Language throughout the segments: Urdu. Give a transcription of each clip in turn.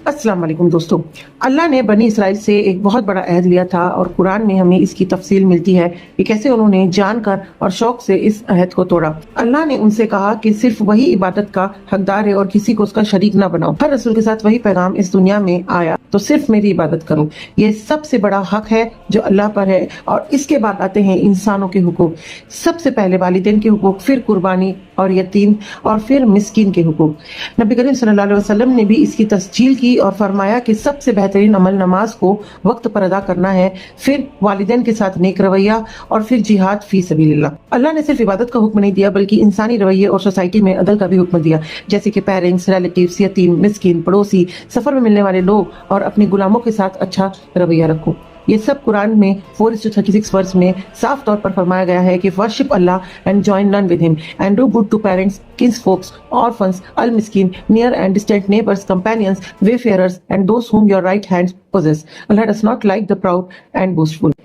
السلام علیکم دوستو، اللہ نے بنی اسرائیل سے ایک بہت بڑا عہد لیا تھا اور قرآن میں ہمیں اس کی تفصیل ملتی ہے کہ کیسے انہوں نے جان کر اور شوق سے اس عہد کو توڑا۔ اللہ نے ان سے کہا کہ صرف وہی عبادت کا حقدار ہے اور کسی کو اس کا شریک نہ بناؤ۔ ہر رسول کے ساتھ وہی پیغام اس دنیا میں آیا تو صرف میری عبادت کرو۔ یہ سب سے بڑا حق ہے جو اللہ پر ہے، اور اس کے بعد آتے ہیں انسانوں کے حقوق۔ سب سے پہلے والدین کے حقوق، پھر قربانی اور یتیم، اور پھر مسکین کے حقوق۔ نبی کریم صلی اللہ علیہ وسلم نے بھی اس کی تسجیل کی اور فرمایا کہ سب سے بہترین عمل نماز کو وقت پر ادا کرنا ہے، پھر والدین کے ساتھ نیک رویہ، اور پھر جہاد فی سبیل اللہ۔ اللہ نے صرف عبادت کا حکم نہیں دیا بلکہ انسانی رویے اور سوسائٹی میں عدل کا بھی حکم دیا، جیسے کہ پیرنٹس، ریلیٹیوز، یتیم، مسکین، پڑوسی، سفر میں ملنے والے لوگ اور اپنے غلاموں کے ساتھ اچھا رویہ رکھو۔ یہ سب قرآن میں 4:36 ورس میں صاف طور پر فرمایا گیا ہے کہ worship Allah and join none with him and do good to parents, kinsfolks, orphans, al-miskin, near and distant neighbors, companions, wayfarers and those whom your right hand possess. Allah does not like the proud and boastful.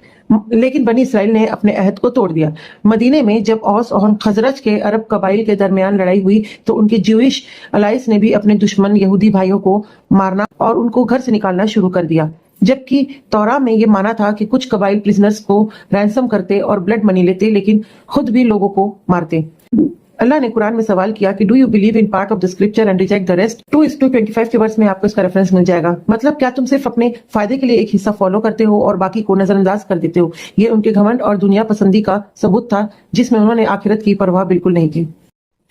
لیکن بنی اسرائیل نے اپنے عہد کو توڑ دیا۔ مدینے میں جب اوس اور خزرج کے عرب قبائل کے درمیان لڑائی ہوئی تو ان کے جوئش الائز نے بھی اپنے دشمن یہودی بھائیوں کو مارنا اور ان کو گھر سے نکالنا شروع کر دیا، جبکہ تورا میں یہ مانا تھا کہ کچھ قبائل پرزنرز کو رینسم کرتے اور بلڈ منی لیتے لیکن خود بھی لوگوں کو مارتے۔ اللہ نے قرآن میں سوال کیا کہ do you believe in part of the scripture and reject the rest? 2:25 کے ورس میں آپ کو اس کا ریفرنس مل جائے گا۔ مطلب کیا تم صرف اپنے فائدے کے لیے ایک حصہ فالو کرتے ہو اور باقی کو نظر انداز کر دیتے ہو؟ یہ ان کے گھمنڈ اور دنیا پسندی کا ثبوت تھا جس میں انہوں نے آخرت کی پرواہ بالکل نہیں کی۔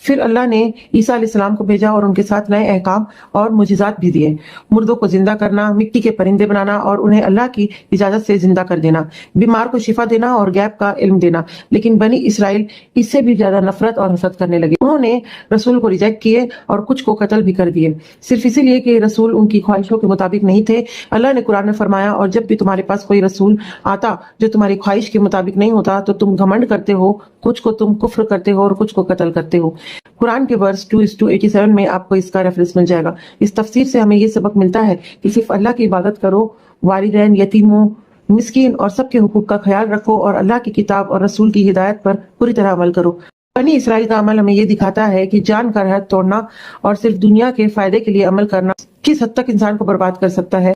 پھر اللہ نے عیسیٰ علیہ السلام کو بھیجا اور ان کے ساتھ نئے احکام اور معجزات بھی دیے۔ مردوں کو زندہ کرنا، مٹی کے پرندے بنانا اور انہیں اللہ کی اجازت سے زندہ کر دینا، بیمار کو شفا دینا اور غیب کا علم دینا۔ لیکن بنی اسرائیل اس سے بھی زیادہ نفرت اور حسد کرنے لگے۔ انہوں نے رسول کو ریجیکٹ کیے اور کچھ کو قتل بھی کر دیے، صرف اسی لیے کہ رسول ان کی خواہشوں کے مطابق نہیں تھے۔ اللہ نے قرآن میں فرمایا، اور جب بھی تمہارے پاس کوئی رسول آتا جو تمہاری خواہش کے مطابق نہیں ہوتا تو تم گھمنڈ کرتے ہو، کچھ کو تم کفر کرتے ہو اور کچھ کو قتل کرتے ہو۔ قرآن کے ورس 2:87 میں آپ کو اس کا ریفرنس مل جائے گا۔ اس تفسیر سے ہمیں یہ سبق ملتا ہے کہ صرف اللہ کی عبادت کرو، والدین، یتیموں، مسکین اور سب کے حقوق کا خیال رکھو، اور اللہ کی کتاب اور رسول کی ہدایت پر پوری طرح عمل کرو۔ بنی اسرائیل کا عمل ہمیں یہ دکھاتا ہے کہ جان کا عہد توڑنا اور صرف دنیا کے فائدے کے لیے عمل کرنا کس حد تک انسان کو برباد کر سکتا ہے،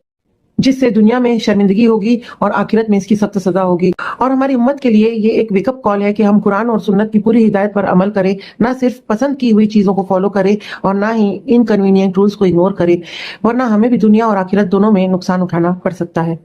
جس سے دنیا میں شرمندگی ہوگی اور آخرت میں اس کی سخت سزا ہوگی۔ اور ہماری امت کے لیے یہ ایک ویک اپ کال ہے کہ ہم قرآن اور سنت کی پوری ہدایت پر عمل کریں، نہ صرف پسند کی ہوئی چیزوں کو فالو کریں اور نہ ہی انکنوینئنٹ رولز کو اگنور کریں، ورنہ ہمیں بھی دنیا اور آخرت دونوں میں نقصان اٹھانا پڑ سکتا ہے۔